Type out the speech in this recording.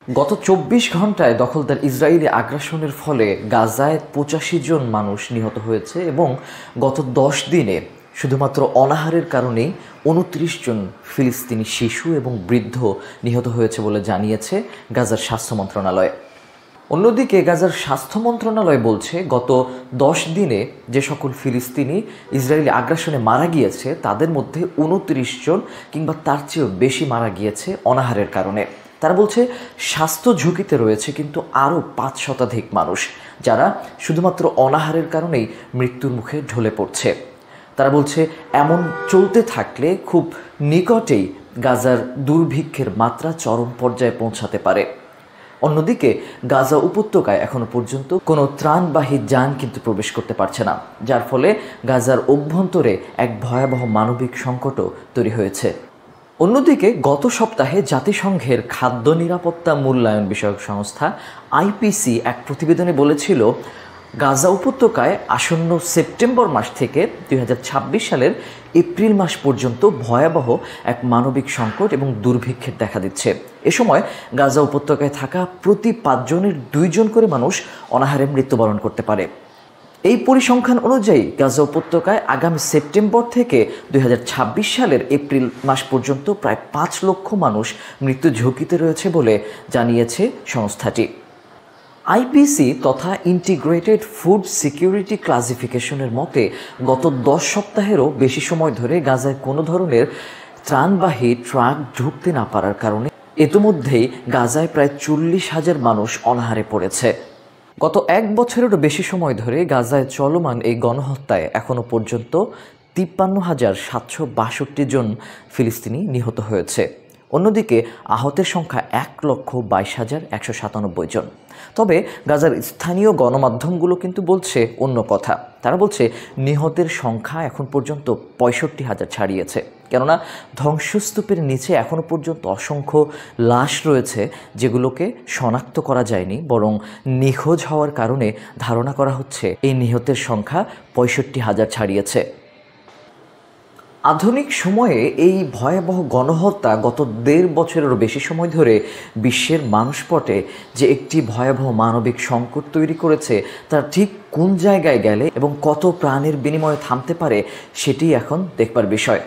গত ২৪ ঘন্টায় দখলদার ইসরায়েলি আগ্রাসনের ফলে গাজায় ৮৫ জন মানুষ নিহত হয়েছে এবং গত ১০ দিনে শুধুমাত্র অনাহারের কারণেই ২৯ জন ফিলিস্তিনি শিশু এবং বৃদ্ধ নিহত হয়েছে বলে জানিয়েছে গাজার স্বাস্থ্য মন্ত্রণালয়। অন্যদিকে গাজার স্বাস্থ্য মন্ত্রণালয় বলছে গত ১০ দিনে যে সকল ফিলিস্তিনি ইসরায়েলি আগ্রাসনে মারা গিয়েছে তাদের মধ্যে ২৯ জন কিংবা তার চেয়েও বেশি মারা গিয়েছে অনাহারের কারণে। তারা বলছে স্বাস্থ্য ঝুঁকিতে রয়েছে কিন্তু আরও ৫ শতাধিক মানুষ যারা শুধুমাত্র অনাহারের কারণেই মৃত্যুর মুখে ঢলে পড়ছে। তারা বলছে এমন চলতে থাকলে খুব নিকটেই গাজার দুর্ভিক্ষের মাত্রা চরম পর্যায়ে পৌঁছাতে পারে। অন্যদিকে গাজা উপত্যকায় এখনো পর্যন্ত কোনো ত্রাণবাহী যান কিন্তু প্রবেশ করতে পারছে না, যার ফলে গাজার অভ্যন্তরে এক ভয়াবহ মানবিক সংকটও তৈরি হয়েছে। অন্যদিকে গত সপ্তাহে জাতিসংঘের খাদ্য নিরাপত্তা মূল্যায়ন বিষয়ক সংস্থা আইপিসি এক প্রতিবেদনে বলেছিল গাজা উপত্যকায় আসন্ন সেপ্টেম্বর মাস থেকে ২০২৬ সালের এপ্রিল মাস পর্যন্ত ভয়াবহ এক মানবিক সংকট এবং দুর্ভিক্ষের দেখা দিচ্ছে। এ সময় গাজা উপত্যকায় থাকা প্রতি ৫ জনের ২ জন করে মানুষ অনাহারে মৃত্যুবরণ করতে পারে। এই পরিসংখ্যান অনুযায়ী গাজা উপত্যকায় আগামী সেপ্টেম্বর থেকে ২০২৬ সালের এপ্রিল মাস পর্যন্ত প্রায় ৫ লক্ষ মানুষ মৃত্যু ঝুঁকিতে রয়েছে বলে জানিয়েছে সংস্থাটি। আইপিসি তথা ইন্টিগ্রেটেড ফুড সিকিউরিটি ক্লাসিফিকেশনের মতে গত ১০ সপ্তাহেরও বেশি সময় ধরে গাজায় কোনো ধরনের ত্রাণবাহী ট্রাক ঢুকতে না পারার কারণে ইতিমধ্যেই গাজায় প্রায় ৪০,০০০ মানুষ অনাহারে পড়েছে। গত ১ বছরেরও বেশি সময় ধরে গাজায় চলমান এই গণহত্যায় এখনও পর্যন্ত ৫৩,৭৬২ জন ফিলিস্তিনি নিহত হয়েছে। অন্যদিকে আহতের সংখ্যা ১,২২,১৯৭ জন। তবে গাজার স্থানীয় গণমাধ্যমগুলো কিন্তু বলছে অন্য কথা। তারা বলছে নিহতের সংখ্যা এখন পর্যন্ত ৬৫,০০০ ছাড়িয়েছে, কেননা ধ্বংসস্তূপের নিচে এখনও পর্যন্ত অসংখ্য লাশ রয়েছে যেগুলোকে শনাক্ত করা যায়নি, বরং নিখোঁজ হওয়ার কারণে ধারণা করা হচ্ছে এই নিহতের সংখ্যা ৬৫,০০০ ছাড়িয়েছে। আধুনিক সময়ে এই ভয়াবহ গণহত্যা গত ১.৫ বছরেরও বেশি সময় ধরে বিশ্বের মানসপটে যে একটি ভয়াবহ মানবিক সংকট তৈরি করেছে তা ঠিক কোন জায়গায় গেলে এবং কত প্রাণের বিনিময়ে থামতে পারে সেটি এখন দেখবার বিষয়।